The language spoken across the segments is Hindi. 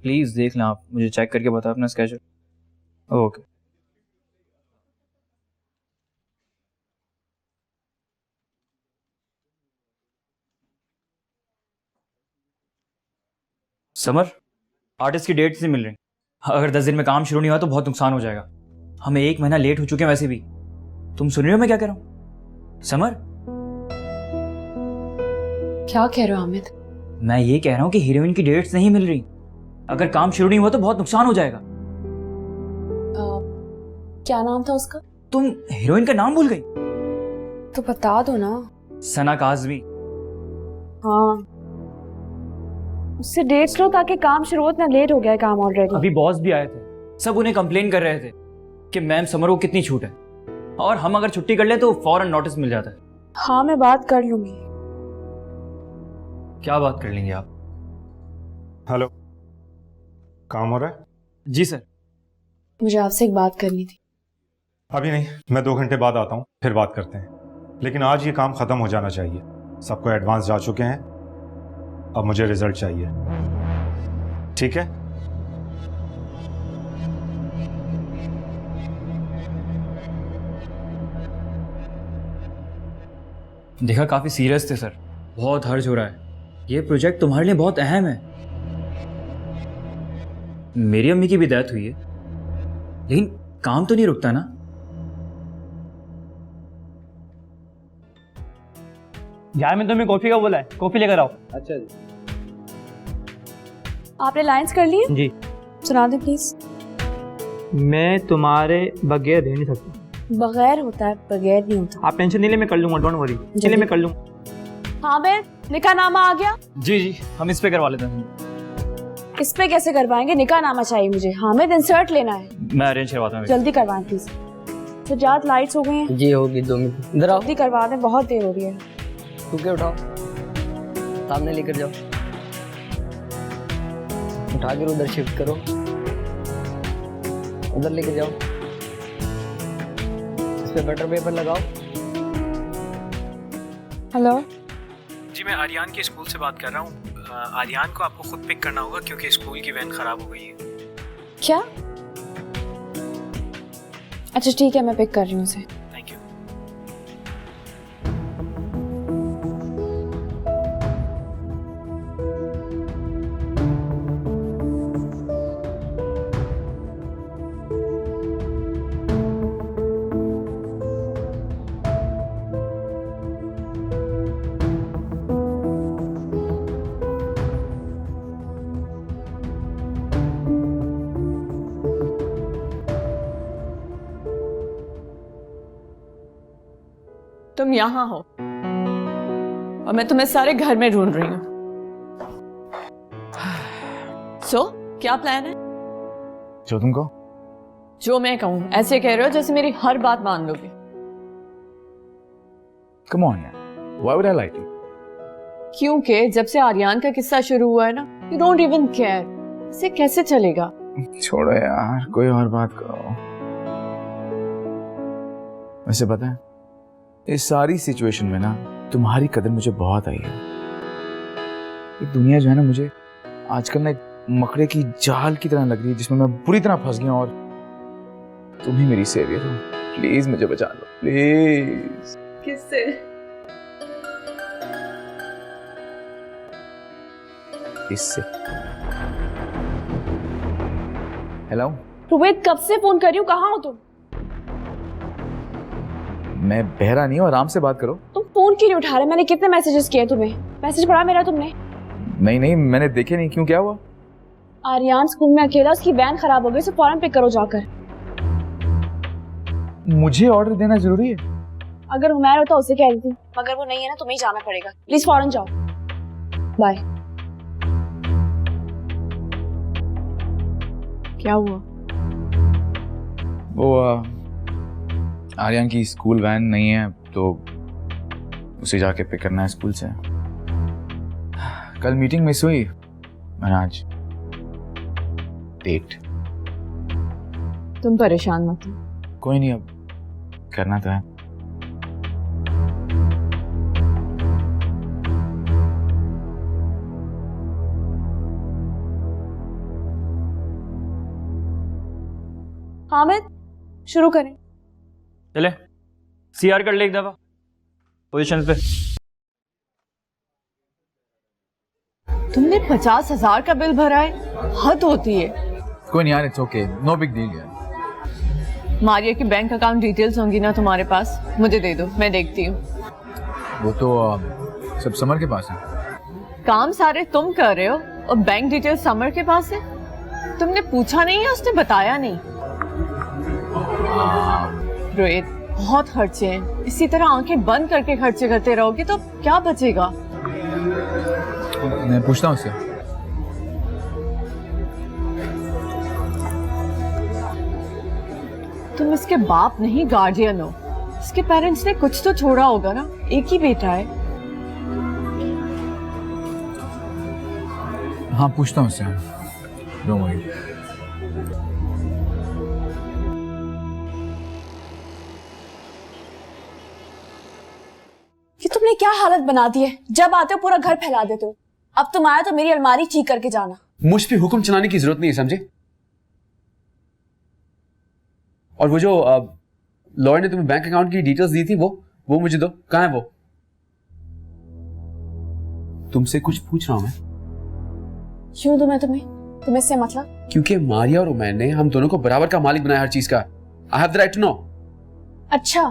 प्लीज़ देख लें आप, मुझे चेक करके बताओ अपना स्केड्यूल। ओके। समर, आर्टिस्ट की डेट्स नहीं मिल रही। अगर 10 दिन में काम शुरू नहीं हुआ तो बहुत नुकसान हो जाएगा। हमें 1 महीना लेट हो चुके हैं वैसे भी। तुम सुन रहे हो मैं क्या कह रहा हूँ? समर, क्या कह रहे हो हामिद? मैं ये कह रहा हूँ कि हीरोइन की डेट्स नहीं मिल रही। अगर काम शुरू नहीं हुआ तो बहुत नुकसान हो जाएगा। क्या नाम था उसका? तुम हीरोइन का नाम भूल गई? तो बता दो ना। सना काज़मी। हाँ, उससे डेट्स लो ताकि काम शुरू हो। इतना लेट हो गया है काम ऑलरेडी। अभी बॉस भी आए थे, सब उन्हें कंप्लेन कर रहे थे कि मैम समर को कितनी छूट है, और हम अगर छुट्टी कर ले तो फौरन नोटिस मिल जाता है। हाँ, मैं बात कर लूंगी। क्या बात कर लेंगे आप? हेलो, काम हो रहा है? जी सर। मुझे आपसे एक बात करनी थी। अभी नहीं, मैं 2 घंटे बाद आता हूँ, फिर बात करते हैं। लेकिन आज ये काम खत्म हो जाना चाहिए। सबको एडवांस जा चुके हैं, अब मुझे रिजल्ट चाहिए। ठीक है? देखा, काफी सीरियस थे सर। बहुत हर्ज हो रहा है। ये प्रोजेक्ट तुम्हारे लिए बहुत अहम है। मेरी अम्मी की भी डेथ हुई है, लेकिन काम तो नहीं रुकता ना। यार मैं तुम्हें कॉफी का बोला है, कॉफी लेकर आओ। अच्छा जी। आपने लाइंस कर लिए? जी। सुना दे प्लीज। मैं तुम्हारे बगैर रह नहीं सकता। बगैर होता है, बगैर नहीं होता। आप टेंशन नहीं ले, मैं कर लूंगा, डोंट वरी। चलिए मैं कर लूंगा। हाँ बे, निकाहनामा आ गया। जी जी, हम इस पे करवा लेते हैं। इस पे कैसे करवाएंगे? निकाहनामा चाहिए मुझे। हामिद, इंसर्ट लेना है। मैं अरेंज करवाता हूँ। जल्दी करवाएं प्लीज। सजाद, लाइट्स हो गई हैं? जी होगी, 2 मिनट। इधर आओ। जल्दी करवा दें, बहुत देर हो रही है। टुके उठाओ, सामने लेकर जाओ। उठा कर उधर शिफ्ट करो, उधर लेकर जाओ। इस पे बटर पेपर लगाओ। हेलो जी, मैं आर्यन के स्कूल से बात कर रहा हूँ। आर्यन को आपको खुद पिक करना होगा क्योंकि स्कूल की वैन खराब हो गई है। क्या? अच्छा ठीक है, मैं पिक कर रही हूँ उसे। Thank you. तुम यहाँ हो और मैं तुम्हें सारे घर में ढूंढ रही हूँ। क्या प्लान है? जो तुम कहो। जो मैं कहूँ ऐसे कह रहे हो जैसे मेरी हर बात मान लोगे। Come on यार, why would I lie to you? क्योंकि जब से आर्यन का किस्सा शुरू हुआ है ना, यू डोंट इवन केयर। इसे कैसे चलेगा? छोड़ो यार, कोई और बात करो। वैसे पता है, इस सारी सिचुएशन में ना तुम्हारी कदर मुझे बहुत आई है। ये दुनिया जो है ना, मुझे आजकल ना एक मकड़े की जाल की तरह लग रही है जिसमें मैं बुरी तरह फंस गया, और तुम ही मेरी सेवियर हो। प्लीज मुझे बचा लो, प्लीज। किससे? इससे। हेलो रोहित, कब से फोन कर रही हूँ, कहाँ हो तुम? मैं बहरा नहीं हूँ, आराम से बात करो। तुम फोन क्यों नहीं उठा रहे? मैंने कितने मैसेजेस किए तुम्हें? मैसेज पढ़ा मेरा तुमने? नहीं नहीं, मैंने देखे नहीं। क्यों, क्या हुआ? आर्यन स्कूल में अकेला, उसकी वैन खराब हो गई, उसे फौरन पिक करो जाकर। मुझे ऑर्डर देना जरूरी है? अगर हुमैर होता उसे कह देती, मगर वो नहीं है ना, तुम्हें ही जाना पड़ेगा। प्लीज फौरन जाओ। बाय। क्या हुआ? वो आर्यन की स्कूल वैन नहीं है तो उसे जाके पिक करना है स्कूल से। कल मीटिंग मिस हुई और आज डेट। तुम परेशान मत हो। कोई नहीं, अब करना तो है। हामिद शुरू करें। चले सीआर कर ले एक दफा पोजीशन पे। तुमने 50,000 का बिल भरा है, हद होती है। कोई नहीं यार, it's okay, no big deal यार। मारिया की बैंक अकाउंट डिटेल्स होंगी ना तुम्हारे पास, मुझे दे दो, मैं देखती हूँ। वो तो सब समर के पास है। काम सारे तुम कर रहे हो और बैंक डिटेल्स समर के पास है। तुमने पूछा नहीं है, उसने बताया नहीं। रोहित, बहुत खर्चे हैं, इसी तरह आंखें बंद करके खर्चे करते रहोगे तो क्या बचेगा? मैं पूछता हूँ उससे। तुम इसके बाप नहीं, गार्डियन हो। इसके पेरेंट्स ने कुछ तो छोड़ा होगा ना, एक ही बेटा है। हाँ पूछता हूँ उससे। Don't worry. कि तुमने क्या हालत बना दी है, जब आते हो पूरा घर फैला देते हो। अब तुम आए तो मेरी अलमारी ठीक करके जाना। मुझ पे हुक्म चलाने की जरूरत नहीं है, समझे? और वो जो लॉयर ने तुम्हें बैंक अकाउंट की डिटेल्स दी थी, वो मुझे दो। कहाँ है वो? तुमसे कुछ पूछ रहा हूं मैं। क्यों दूं मैं तुम्हें इससे मतलब? क्योंकि मारिया और उमैन ने हम दोनों को बराबर का मालिक बनाया हर चीज का। I have the right to know. अच्छा,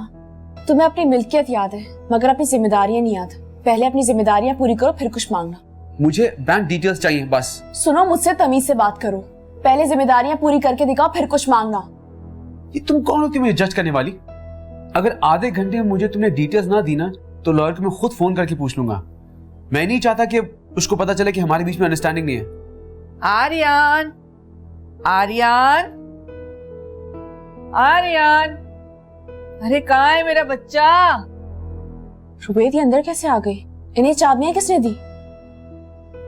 तुम्हें अपनी मिल्कियत याद है मगर अपनी जिम्मेदारियां नहीं याद। पहले अपनी जिम्मेदारियां पूरी करो फिर कुछ मांगना। मुझे बैंक डिटेल्स चाहिए बस। सुनो, मुझसे तमीज से बात करो। पहले जिम्मेदारियां पूरी करके दिखाओ फिर कुछ मांगना। ये तुम कौन होती मुझे जज करने वाली? अगर आधे घंटे में मुझे तुमने डिटेल्स ना दी ना तो लॉयर को मैं खुद फोन करके पूछ लूंगा। मैं नहीं चाहता कि उसको पता चले कि हमारे बीच में अंडरस्टैंडिंग नहीं है। आर्यन, आर्यन, आर्यन, अरे कहाँ है मेरा बच्चा? रुबैद, ये अंदर कैसे आ गए? इन्हें चाबियां किसने दी?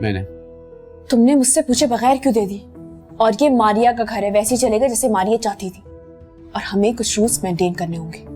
मैंने। तुमने मुझसे पूछे बगैर क्यों दे दी? और ये मारिया का घर है, वैसे ही चलेगा जैसे मारिया चाहती थी। और हमें कुछ रूल्स मेंटेन करने होंगे।